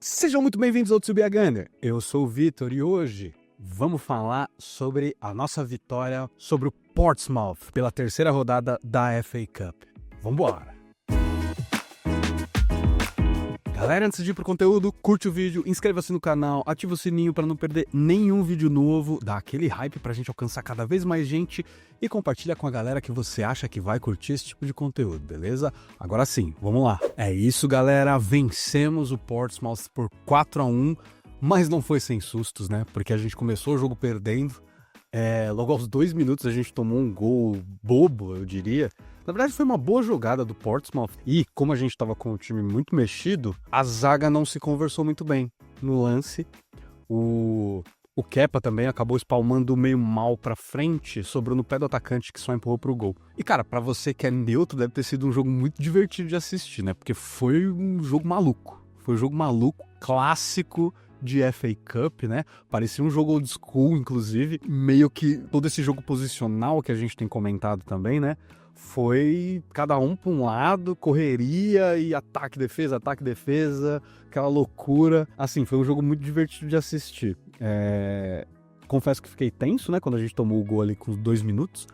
Sejam muito bem-vindos ao Tsubia Gunner. Eu sou o Vitor e hoje vamos falar sobre a nossa vitória sobre o Portsmouth pela terceira rodada da FA Cup. Vambora! Galera, antes de ir pro conteúdo, curte o vídeo, inscreva-se no canal, ativa o sininho para não perder nenhum vídeo novo, dá aquele hype pra gente alcançar cada vez mais gente e compartilha com a galera que você acha que vai curtir esse tipo de conteúdo, beleza? Agora sim, vamos lá. É isso, galera, vencemos o Portsmouth por 4-1, mas não foi sem sustos, né? Porque a gente começou o jogo perdendo, logo aos 2 minutos a gente tomou um gol bobo, eu diria. Na verdade foi uma boa jogada do Portsmouth e como a gente estava com o time muito mexido, a zaga não se conversou muito bem no lance. O Kepa também acabou espalmando meio mal pra frente, sobrou no pé do atacante que só empurrou pro gol. E cara, pra você que é neutro, deve ter sido um jogo muito divertido de assistir, né? Porque foi um jogo maluco. Foi um jogo maluco, clássico de FA Cup, né? Parecia um jogo old school, inclusive. Meio que todo esse jogo posicional que a gente tem comentado também, né? Foi cada um para um lado, correria e ataque, defesa, aquela loucura. Assim, foi um jogo muito divertido de assistir. Confesso que fiquei tenso, né, quando a gente tomou o gol ali com 2 minutos,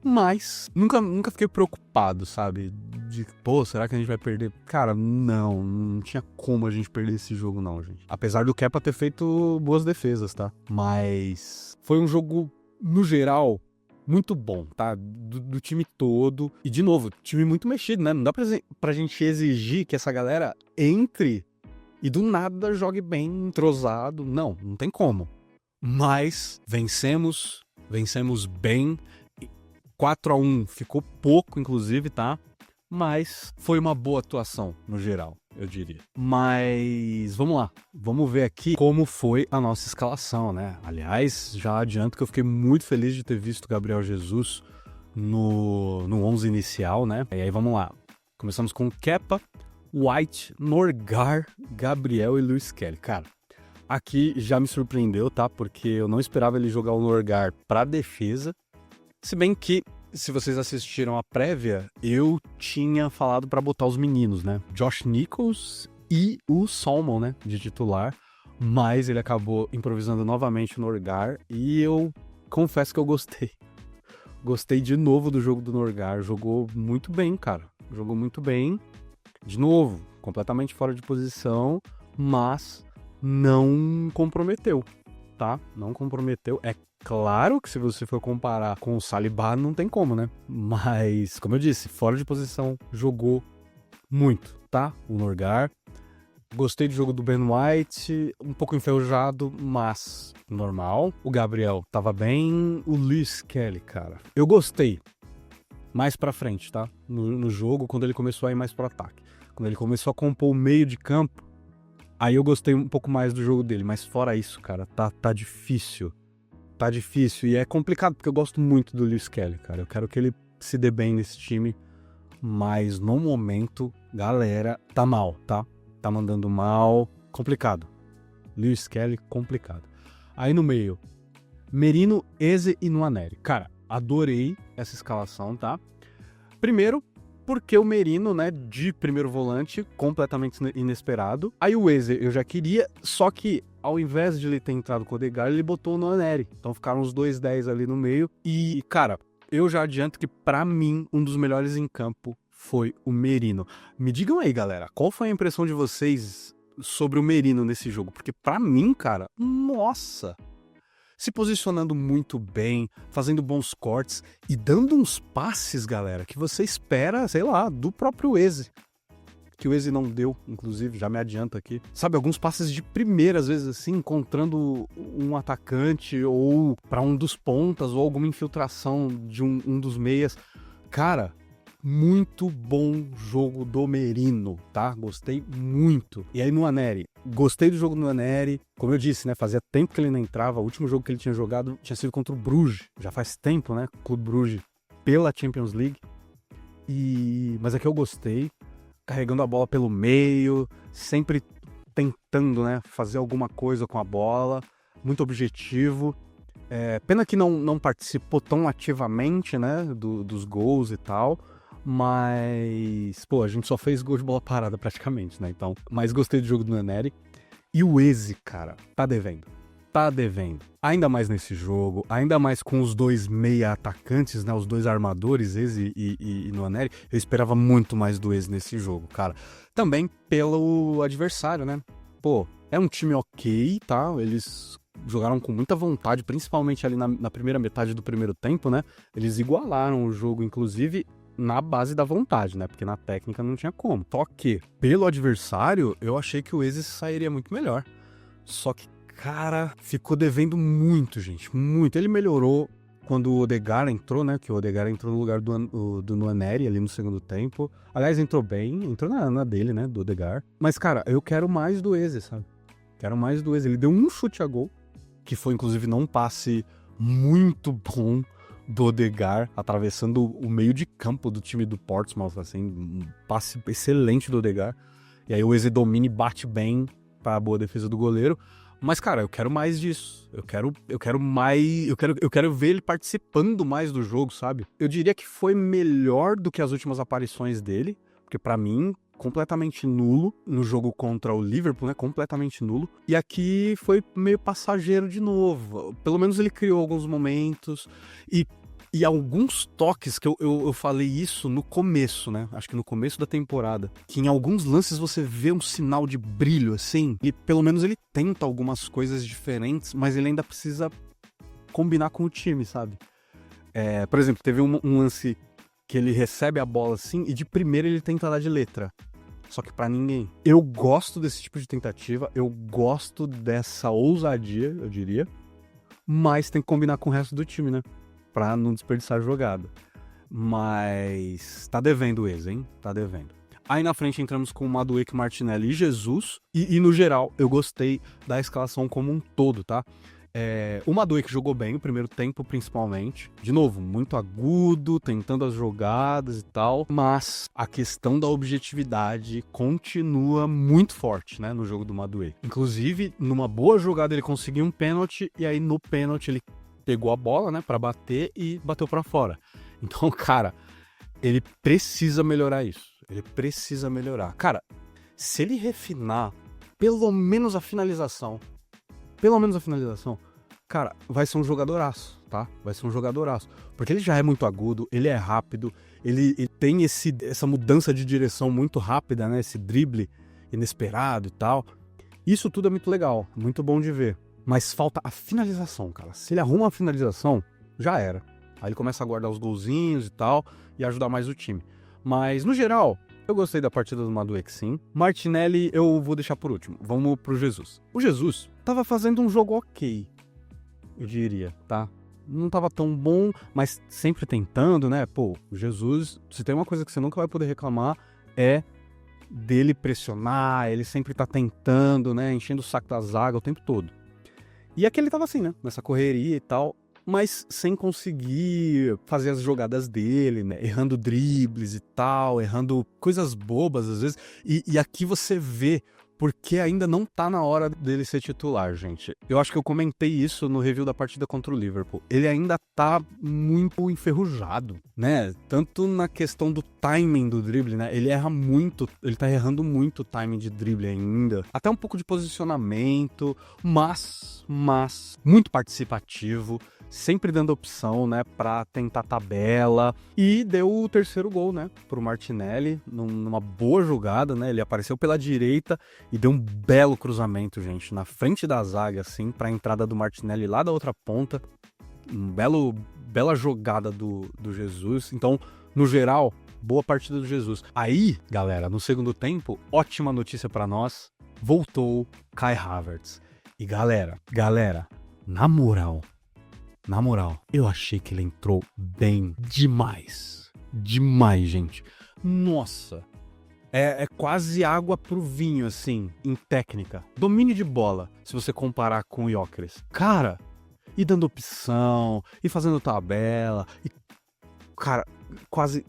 mas nunca fiquei preocupado, sabe? De, será que a gente vai perder? Cara, não tinha como a gente perder esse jogo não, gente. Apesar do Kepa ter feito boas defesas, tá? Mas foi um jogo, no geral, muito bom, tá? Do time todo. E, de novo, time muito mexido, né? Não dá pra gente exigir que essa galera entre e do nada jogue bem, entrosado. Não tem como. Mas vencemos bem. 4-1 ficou pouco, inclusive, tá? Mas foi uma boa atuação, no geral, eu diria. Mas vamos lá, vamos ver aqui como foi a nossa escalação, né? Aliás, já adianto que eu fiquei muito feliz de ter visto o Gabriel Jesus no 11 inicial, né? E aí vamos lá, começamos com Kepa, White, Norgard, Gabriel e Lewis Kelly. Cara, aqui já me surpreendeu, tá? Porque eu não esperava ele jogar o Norgard pra defesa. Se bem que, se vocês assistiram a prévia, eu tinha falado pra botar os meninos, né? Josh Nichols e o Salmon, né? De titular. Mas ele acabou improvisando novamente o Norgard e eu confesso que eu gostei. Gostei de novo do jogo do Norgard. Jogou muito bem, cara. Jogou muito bem. De novo, completamente fora de posição, mas não comprometeu, tá? Não comprometeu. É claro que se você for comparar com o Saliba, não tem como, né? Mas, como eu disse, fora de posição, jogou muito, tá? O Norgard. Gostei do jogo do Ben White, um pouco enferrujado, mas normal. O Gabriel tava bem. O Lewis Kelly, cara, eu gostei mais pra frente, tá? No jogo, quando ele começou a ir mais pro ataque. Quando ele começou a compor o meio de campo, aí eu gostei um pouco mais do jogo dele. Mas fora isso, cara, tá difícil. Tá difícil e é complicado porque eu gosto muito do Lewis Kelly, cara. Eu quero que ele se dê bem nesse time, mas no momento, galera, tá mal, tá? Tá mandando mal, complicado. Lewis Kelly, complicado. Aí no meio, Merino, Eze e Nwaneri. Cara, adorei essa escalação, tá? Primeiro, porque o Merino, né, de primeiro volante, completamente inesperado. Aí o Eze eu já queria, só que ao invés de ele ter entrado com o Odegaard, ele botou o Nwaneri. Então ficaram os 2-10 ali no meio. E, cara, eu já adianto que pra mim, um dos melhores em campo foi o Merino. Me digam aí, galera, qual foi a impressão de vocês sobre o Merino nesse jogo? Porque pra mim, cara, nossa, se posicionando muito bem, fazendo bons cortes e dando uns passes, galera, que você espera, sei lá, do próprio Eze. Que o Eze não deu, inclusive, já me adianto aqui. Sabe, alguns passes de primeira, às vezes assim, encontrando um atacante ou pra um dos pontas ou alguma infiltração de um dos meias. Cara, muito bom jogo do Merino, tá? Gostei muito. E aí no Nwaneri, gostei do jogo do Nwaneri. Como eu disse, né? Fazia tempo que ele não entrava. O último jogo que ele tinha jogado tinha sido contra o Bruges. Já faz tempo, né? Clube Bruges pela Champions League. Mas aqui eu gostei. Carregando a bola pelo meio, sempre tentando, né, fazer alguma coisa com a bola, muito objetivo. Pena que não participou tão ativamente, né, dos gols e tal, mas, a gente só fez gol de bola parada praticamente, né, então, mas gostei do jogo do Nwaneri. E o Eze, cara, tá devendo. Tá devendo. Ainda mais nesse jogo, ainda mais com os dois meia atacantes, né? Os dois armadores, Eze e Nwaneri. Eu esperava muito mais do Eze nesse jogo, cara. Também pelo adversário, né? Pô, é um time ok, tá? Eles jogaram com muita vontade, principalmente ali na primeira metade do primeiro tempo, né? Eles igualaram o jogo, inclusive, na base da vontade, né? Porque na técnica não tinha como. Só que, pelo adversário, eu achei que o Eze sairia muito melhor. Só que, cara, ficou devendo muito, gente. Muito. Ele melhorou quando o Odegaard entrou, né? Que o Odegaard entrou no lugar do Nwaneri ali no segundo tempo. Aliás, entrou bem. Entrou na dele, né? Do Odegaard. Mas, cara, eu quero mais do Eze, sabe? Quero mais do Eze. Ele deu um chute a gol, que foi, inclusive, num passe muito bom do Odegaard, atravessando o meio de campo do time do Portsmouth, assim, um passe excelente do Odegaard. E aí o Eze domina e bate bem pra boa defesa do goleiro. Mas, cara, eu quero mais disso. Eu quero mais. Eu quero ver ele participando mais do jogo, sabe? Eu diria que foi melhor do que as últimas aparições dele, porque pra mim, completamente nulo no jogo contra o Liverpool, né? Completamente nulo. E aqui foi meio passageiro de novo. Pelo menos ele criou alguns momentos e alguns toques que eu falei isso no começo, né? Acho que no começo da temporada. Que em alguns lances você vê um sinal de brilho, assim. E pelo menos ele tenta algumas coisas diferentes, mas ele ainda precisa combinar com o time, sabe? Por exemplo, teve um lance que ele recebe a bola assim e de primeira ele tenta dar de letra. Só que pra ninguém. Eu gosto desse tipo de tentativa, eu gosto dessa ousadia, eu diria. Mas tem que combinar com o resto do time, né? Pra não desperdiçar a jogada. Mas tá devendo o Eze, hein? Tá devendo. Aí na frente entramos com Madueke, Martinelli e Jesus. E no geral, eu gostei da escalação como um todo, tá? O Madueke jogou bem o primeiro tempo, principalmente. De novo, muito agudo, tentando as jogadas e tal. Mas a questão da objetividade continua muito forte, né? No jogo do Madueke. Inclusive, numa boa jogada ele conseguiu um pênalti. E aí no pênalti ele pegou a bola, né, pra bater e bateu pra fora. Então, cara, ele precisa melhorar isso. Ele precisa melhorar. Cara, se ele refinar pelo menos a finalização, cara, vai ser um jogadoraço, tá? Vai ser um jogadoraço. Porque ele já é muito agudo, ele é rápido, ele tem essa mudança de direção muito rápida, né? Esse drible inesperado e tal. Isso tudo é muito legal, muito bom de ver. Mas falta a finalização, cara. Se ele arruma a finalização, já era. Aí ele começa a guardar os golzinhos e tal, e ajudar mais o time. Mas, no geral, eu gostei da partida do Madueke, sim. Martinelli eu vou deixar por último. Vamos pro Jesus. O Jesus tava fazendo um jogo ok, eu diria, tá? Não tava tão bom, mas sempre tentando, né? Pô, o Jesus, se tem uma coisa que você nunca vai poder reclamar, é dele pressionar, ele sempre tá tentando, né? Enchendo o saco da zaga o tempo todo. E aqui ele tava assim, né? Nessa correria e tal, mas sem conseguir fazer as jogadas dele, né? Errando dribles e tal, errando coisas bobas às vezes. E aqui você vê porque ainda não tá na hora dele ser titular, gente. Eu acho que eu comentei isso no review da partida contra o Liverpool. Ele ainda tá muito enferrujado, né? Tanto na questão do timing do drible, né? Ele erra muito, ele tá errando muito o timing de drible ainda. Até um pouco de posicionamento, mas muito participativo, sempre dando opção, né, pra tentar tabela. E deu o terceiro gol, né, pro Martinelli, numa boa jogada, né? Ele apareceu pela direita e deu um belo cruzamento, gente, na frente da zaga, assim, pra entrada do Martinelli lá da outra ponta. Bela jogada do Jesus. Então, no geral, boa partida do Jesus. Aí, galera, no segundo tempo, ótima notícia pra nós, voltou Kai Havertz. E galera, na moral, eu achei que ele entrou bem demais. Demais, gente. Nossa. É quase água pro vinho, assim, em técnica. Domínio de bola, se você comparar com o Gyökeres. Cara, e dando opção, e fazendo tabela, e... Cara, quase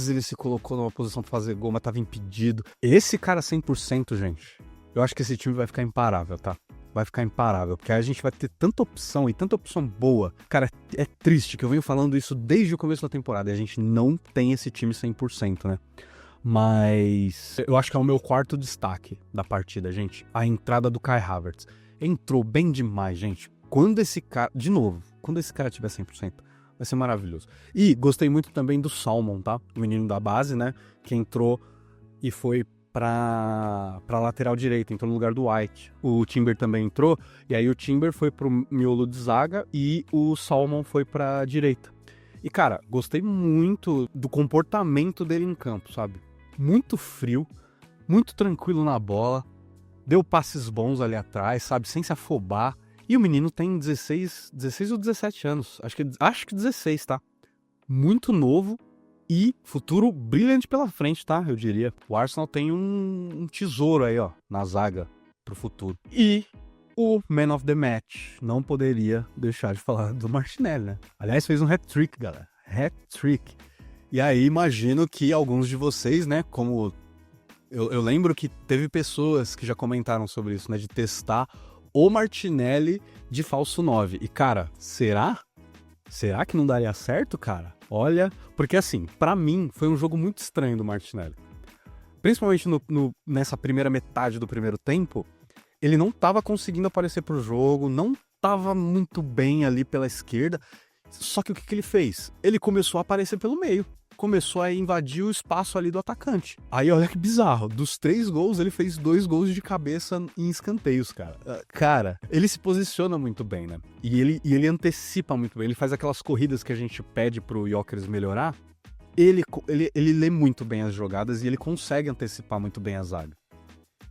ele se colocou numa posição pra fazer gol, mas tava impedido. Esse cara 100%, gente, eu acho que esse time vai ficar imparável, tá? Vai ficar imparável, porque aí a gente vai ter tanta opção e tanta opção boa. Cara, é triste que eu venho falando isso desde o começo da temporada e a gente não tem esse time 100%, né? Mas eu acho que é o meu quarto destaque da partida, gente. A entrada do Kai Havertz. Entrou bem demais, gente. Quando esse cara... De novo, quando esse cara tiver 100%, vai ser maravilhoso. E gostei muito também do Salmon, tá? O menino da base, né? Que entrou e foi pra lateral direita, entrou no lugar do White. O Timber também entrou, e aí o Timber foi pro miolo de zaga e o Salmon foi pra direita. E, cara, gostei muito do comportamento dele em campo, sabe? Muito frio, muito tranquilo na bola, deu passes bons ali atrás, sabe? Sem se afobar. E o menino tem 16 ou 17 anos, acho que 16, tá? Muito novo e futuro brilhante pela frente, tá? Eu diria. O Arsenal tem um tesouro aí, ó, na zaga pro futuro. E o Man of the Match, não poderia deixar de falar do Martinelli, né? Aliás, fez um hat-trick, galera. Hat-trick. E aí, imagino que alguns de vocês, né, como... Eu lembro que teve pessoas que já comentaram sobre isso, né, de testar o Martinelli de falso 9. E, cara, será? Será que não daria certo, cara? Olha, porque assim, pra mim, foi um jogo muito estranho do Martinelli. Principalmente nessa primeira metade do primeiro tempo, ele não tava conseguindo aparecer pro jogo, não tava muito bem ali pela esquerda. Só que o que ele fez? Ele começou a aparecer pelo meio. Começou a invadir o espaço ali do atacante. Aí olha que bizarro, dos 3 gols ele fez 2 gols de cabeça em escanteios, cara. Cara, ele se posiciona muito bem, né? E ele antecipa muito bem, ele faz aquelas corridas que a gente pede pro Gyökeres melhorar. Ele lê muito bem as jogadas e ele consegue antecipar muito bem a zaga.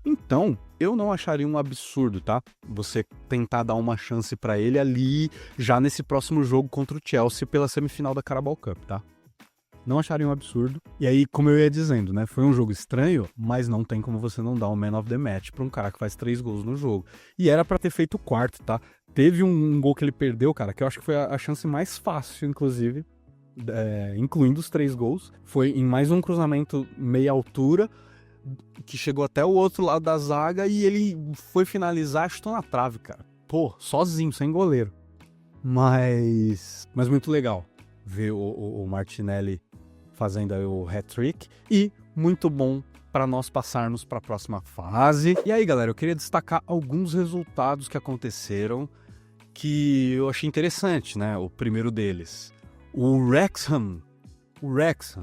Então, eu não acharia um absurdo, tá? Você tentar dar uma chance pra ele ali, já nesse próximo jogo contra o Chelsea pela semifinal da Carabao Cup, tá? Não acharia um absurdo. E aí, como eu ia dizendo, né? Foi um jogo estranho, mas não tem como você não dar um Man of the Match pra um cara que faz 3 gols no jogo. E era pra ter feito o quarto, tá? Teve um gol que ele perdeu, cara, que eu acho que foi a chance mais fácil, inclusive, incluindo os 3 gols. Foi em mais um cruzamento meia altura, que chegou até o outro lado da zaga e ele foi finalizar, chutou na trave, cara. Pô, sozinho, sem goleiro. Mas muito legal ver o Martinelli fazendo aí o hat-trick e muito bom para nós passarmos para a próxima fase. E aí, galera, eu queria destacar alguns resultados que aconteceram que eu achei interessante, né? O primeiro deles, o Wrexham,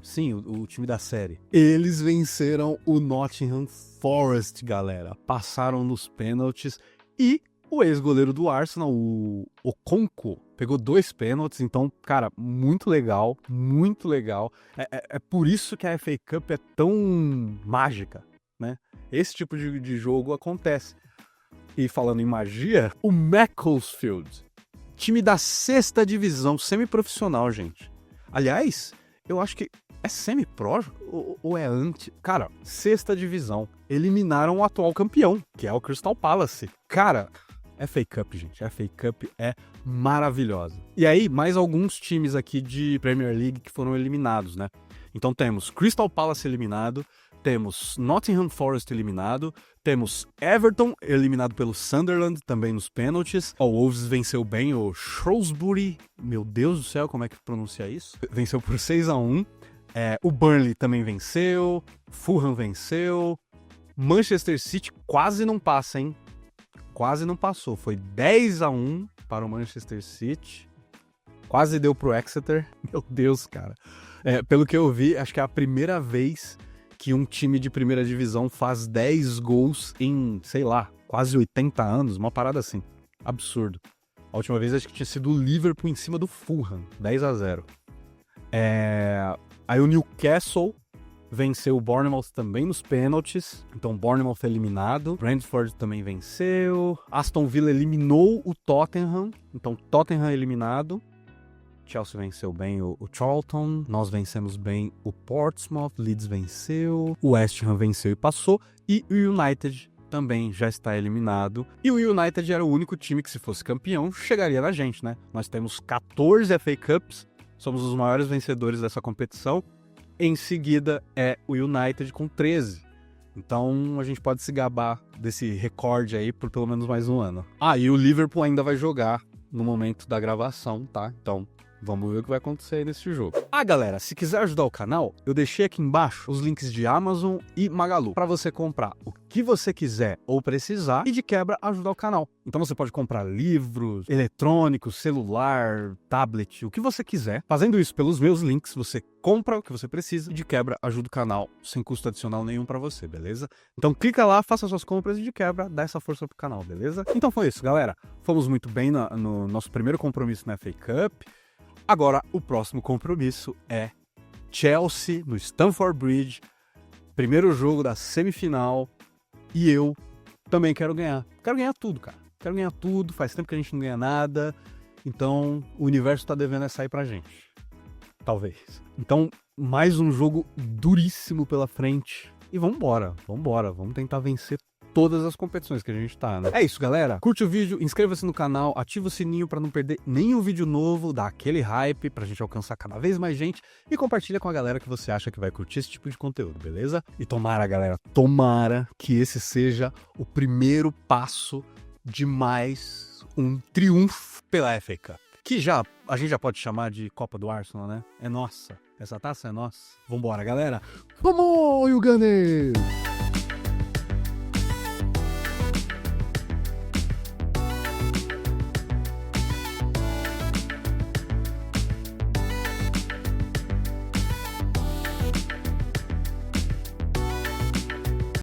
sim, o time da série. Eles venceram o Nottingham Forest, galera. Passaram nos pênaltis e o ex-goleiro do Arsenal, o Okonkwo, pegou 2 pênaltis. Então, cara, muito legal, muito legal. É por isso que a FA Cup é tão mágica, né? Esse tipo de jogo acontece. E falando em magia, o Macclesfield, time da 6ª divisão, semiprofissional, gente. Aliás, eu acho que é semi-pro ou é anti... Cara, 6ª divisão. Eliminaram o atual campeão, que é o Crystal Palace. Cara, FA Cup, gente. A FA Cup é maravilhosa. E aí, mais alguns times aqui de Premier League que foram eliminados, né? Então temos Crystal Palace eliminado, temos Nottingham Forest eliminado, temos Everton eliminado pelo Sunderland, também nos pênaltis. O Wolves venceu bem o Shrewsbury, meu Deus do céu, como é que pronuncia isso? Venceu por 6-1. O Burnley também venceu, Fulham venceu, Manchester City quase não passa, hein? Quase não passou, foi 10-1 para o Manchester City, quase deu pro Exeter. Meu Deus, cara. Pelo que eu vi, acho que é a primeira vez que um time de primeira divisão faz 10 gols em, sei lá, quase 80 anos, uma parada assim. Absurdo. A última vez acho que tinha sido o Liverpool em cima do Fulham, 10-0. Aí o Newcastle venceu o Bournemouth também nos pênaltis, então Bournemouth eliminado. Brentford também venceu. Aston Villa eliminou o Tottenham, então Tottenham eliminado. Chelsea venceu bem o Charlton, nós vencemos bem o Portsmouth, Leeds venceu, o West Ham venceu e passou, e o United também já está eliminado. E o United era o único time que, se fosse campeão, chegaria na gente, né? Nós temos 14 FA Cups, somos os maiores vencedores dessa competição. Em seguida é o United com 13. Então a gente pode se gabar desse recorde aí por pelo menos mais um ano. E o Liverpool ainda vai jogar no momento da gravação, tá? Então Vamos ver o que vai acontecer aí nesse jogo. Ah, galera, se quiser ajudar o canal, eu deixei aqui embaixo os links de Amazon e Magalu para você comprar o que você quiser ou precisar e de quebra ajudar o canal. Então você pode comprar livros, eletrônicos, celular, tablet, o que você quiser. Fazendo isso pelos meus links, você compra o que você precisa e de quebra ajuda o canal sem custo adicional nenhum para você, beleza? Então clica lá, faça suas compras e de quebra dá essa força pro canal, beleza? Então foi isso, galera. Fomos muito bem no nosso primeiro compromisso na FA Cup. Agora, o próximo compromisso é Chelsea no Stamford Bridge, primeiro jogo da semifinal, e eu também quero ganhar. Quero ganhar tudo, cara. Quero ganhar tudo, faz tempo que a gente não ganha nada, então o universo tá devendo essa aí pra gente. Talvez. Então, mais um jogo duríssimo pela frente. E vambora, vamos tentar vencer todas as competições que a gente tá, né? É isso, galera. Curte o vídeo, inscreva-se no canal, ativa o sininho pra não perder nenhum vídeo novo, dá aquele hype pra gente alcançar cada vez mais gente e compartilha com a galera que você acha que vai curtir esse tipo de conteúdo, beleza? E tomara, galera, tomara que esse seja o primeiro passo de mais um triunfo pela FA Cup. Que a gente já pode chamar de Copa do Arsenal, né? É nossa. Essa taça é nossa. Vambora, galera. Vamos, Ugandês!